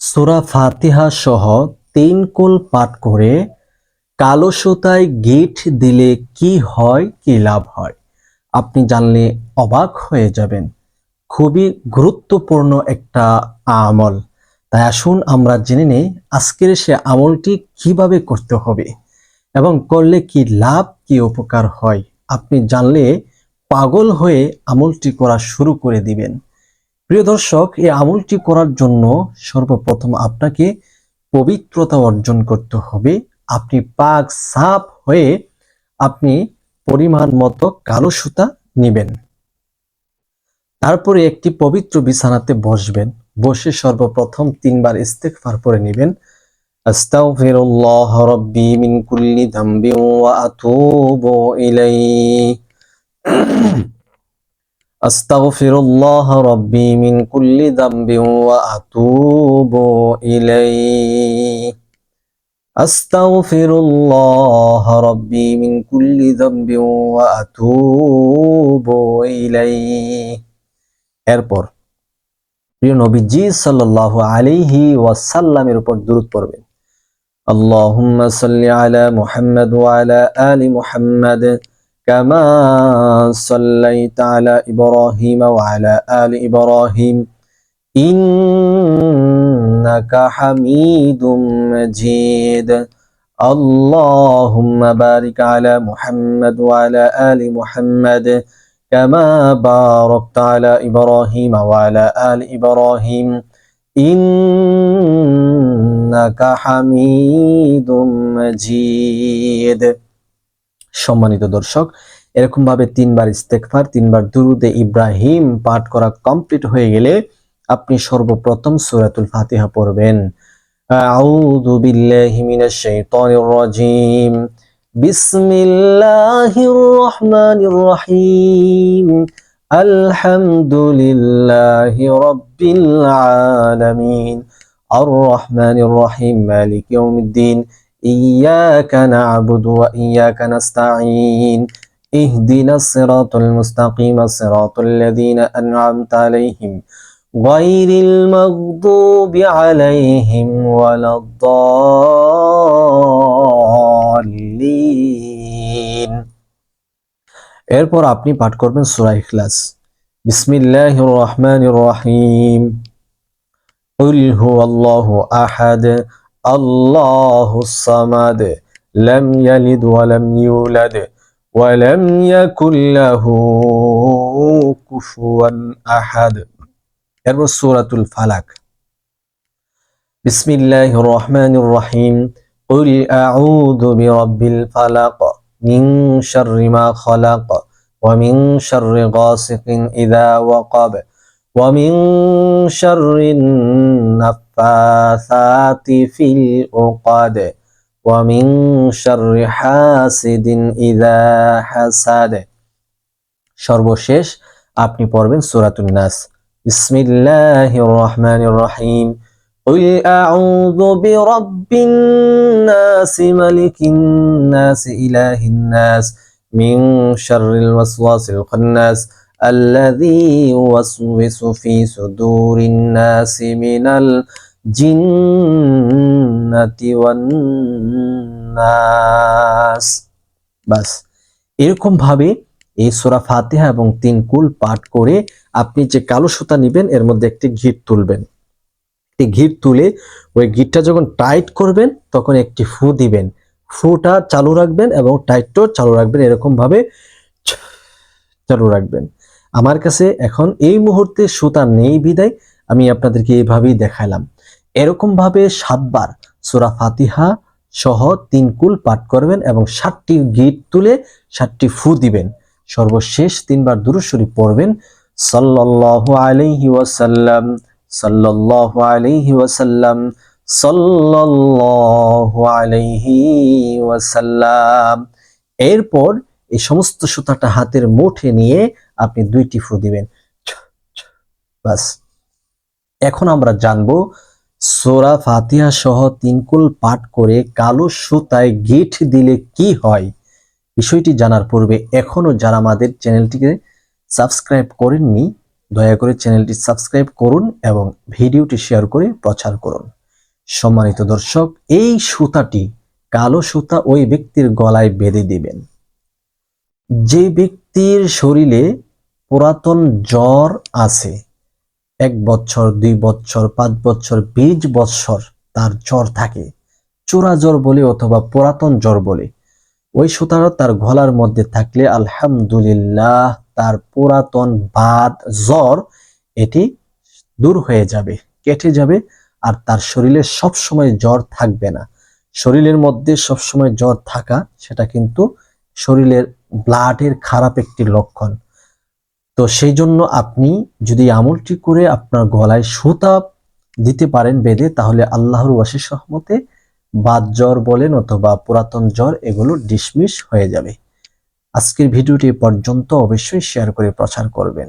সূরা ফাতিহা সহ 3 কুল পাঠ করে কালো সুতায় গিঁট দিলে কি হয়, কি লাভ হয়? আপনি জানলে অবাক হয়ে যাবেন। খুবই গুরুত্বপূর্ণ একটা আমল। তাই আসুন আমরা জেনে নেই আজকের সে আমলটি কিভাবে করতে হবে এবং করলে কি লাভ, কি উপকার হয়। আপনি জানলে পাগল হয়ে আমলটি করা শুরু করে দিবেন। প্রিয় দর্শক, এই আমলটি করার জন্য সর্বপ্রথম আপনাকে পবিত্রতা অর্জন করতে হবে। আপনি পাক সাফ হয়ে আপনি পরিমাণ মতো কালো সুতা নেবেন। তারপরে একটি পবিত্র বিছানাতে বসবেন। বসে সর্বপ্রথম 3 বার ইস্তেগফার পড়ে নেবেন। আস্তাগফিরুল্লাহ রাব্বি মিন কুল্লি যামবিন ওয়া আতুবু ইলাইহি। আস্তাগফিরুল্লাহ রাব্বি মিন কুল্লি যামবিন ওয়া আতুবু ইলাইহি। আস্তাগফিরুল্লাহ রাব্বি মিন কুল্লি যামবিন ওয়া আতুবু ইলাইহি। এরপর প্রিয় নবীজি সাল্লাল্লাহু আলাইহি ওয়াসাল্লামের উপর দুরূদ পড়বেন। আল্লাহুম্মা সাল্লি আলা মুহাম্মাদ ওয়া আলা আলি মুহাম্মাদ কামা সাল্লাইতা আলা ইব্রাহিম ওয়া আলা আলি ইব্রাহিম ইন্নাকা হামিদুম মাজিদ। আল্লাহুম্মা বারিক আলা মুহাম্মাদ ওয়া আলা আলি মুহাম্মাদ কামা বারাকতা আলা ইব্রাহিম ওয়া আলা আলি ইব্রাহিম ইন্নাকা হামিদুম মাজিদ। সম্মানিত দর্শক, এরকম ভাবে 3 বার ইস্তেগফার, 3 বার দুরুদে ইব্রাহিম পাঠ করা কমপ্লিট হয়ে গেলে আপনি সর্বপ্রথম সূরাতুল ফাতিহা পড়বেন। আউযু বিল্লাহি মিনাশ শাইতানির রাজীম। বিসমিল্লাহির রহমানির রহিম। আলহামদুলিল্লাহি রাব্বিল আলামিন। আর রহমানির রহিম। মালিকি ইয়াউমিদ্দিন। ইয়্যাকা না'বুদু ওয়া ইয়্যাকা নাস্তাঈন। ইহদিনাস সিরাতাল মুস্তাকিম সিরাতাল লাযীনা আন'আমতা আলাইহিম গায়রিল মাগদুবি আলাইহিম ওয়ালাদ-দাল্লিন। এরপর আপনি পাঠ করবেন সূরা ইখলাস। বিসমিল্লাহির রহমানির রহিম। কুল হুয়াল্লাহু আহাদ আল্লাহুস সামাদ লাম ইয়ালিদ ওয়া লাম ইউলাদ ওয়া লাম ইয়াকুল লাহু কুফুয়ান আহাদ। এরপর সূরাতুল ফালাক। বিসমিল্লাহির রহমানির রহিম। কুল আউযু বিরাব্বিল ফালাক মিন শাররি মা খালাক ওয়া মিন শাররি গাসিকিন ইযা ওয়াকাব ওয়া মিন শাররিন নাফাসাতি ফিল উকাদ ওয়া মিন শাররি হাসিদিন ইযা হাসাদ। সর্বশেষ আপনি পড়বেন সূরাতুন নাস। বিসমিল্লাহির রহমানির রহিম। কুল আউযু বিরাব্বিন নাস মালিকিন নাস ইলাহিন নাস মিন শাররিল ওয়াসওয়াসিল খান্নাস আল্লাযী ইউওয়াসওয়িসু ফি সুদুরিন নাস মিনাল জিন্নাতি ওয়ান নাস। বাস, এরকম ভাবে এই সূরা ফাতিহা এবং 3 কুল পাঠ করে আপনি যে কালো সুতা নেবেন এর মধ্যে একটি গিঁট তুলবেন। একটি গিঁট তুলে ওই গিঁটটা যখন টাইট করবেন তখন একটি ফু দিবেন। ফুটা চালু রাখবেন এবং টাইটও চালু রাখবেন, এরকম ভাবে চালু রাখবেন। আমার কাছে এখন এই মুহূর্তে সুতা নেই বিদায় আমি আপনাদেরকে এইভাবেই দেখালাম। এরকম ভাবে 7 বার সূরা ফাতিহা সহ 3 কুল পাঠ করবেন এবং 7টি গিঁট তুলে 7টি ফু দিবেন। সর্বশেষ 3 বার দুরূদ শরীফ পড়বেন। সাল্লাল্লাহু আলাইহি ওয়াসাল্লাম, সাল্লাল্লাহু আলাইহি ওয়াসাল্লাম, সাল্লাল্লাহু আলাইহি ওয়াসাল্লাম। এরপর এই সমস্ত সুতাটা হাতের মুঠে নিয়ে আপনি 2টি ফু দিবেন। বাস, এখন আমরা জানবো সূরা ফাতিহা সহ 3 কুল পাঠ করে কালো সুতায় গিঁট দিলে কি হয়। বিষয়টি জানার পূর্বে এখনো যারা আমাদের চ্যানেলটিকে সাবস্ক্রাইব করেননি দয়া করে চ্যানেলটি সাবস্ক্রাইব করুন এবং ভিডিওটি শেয়ার করে প্রচার করুন। সম্মানিত দর্শক, এই সুতাটি, কালো সুতা ওই ব্যক্তির গলায় বেঁধে দিবেন যে ব্যক্তির শরীরে পুরাতন জ্বর আছে। 1 বছর, 2 বছর, 5 বছর, 20 বছর তার জ্বর থাকে, চোরা জ্বর বলে অথবা পুরাতন জ্বর বলে। ওই সুতাটা তার গলার মধ্যে থাকলে আলহামদুলিল্লাহ তার পুরাতন বাত, জ্বর এটি দূর হয়ে যাবে, কেটে যাবে, আর তার শরীরে সব সময় জ্বর থাকবে না। শরীরের মধ্যে সব সময় জ্বর থাকা, সেটা কিন্তু শরীরের ব্লাডের খারাপ একটি লক্ষণ। তো সেই জন্য আপনি যদি আমলটি করে আপনার গলায় সুতা দিতে পারেন বেঁধে, তাহলে আল্লাহর অশেষ রহমতে বাত জ্বর বলেন অথবা পুরাতন জ্বর, এগুলো ডিসমিস হয়ে যাবে। আজকের ভিডিওটি পর্যন্ত অবশ্যই শেয়ার করে প্রচার করবেন।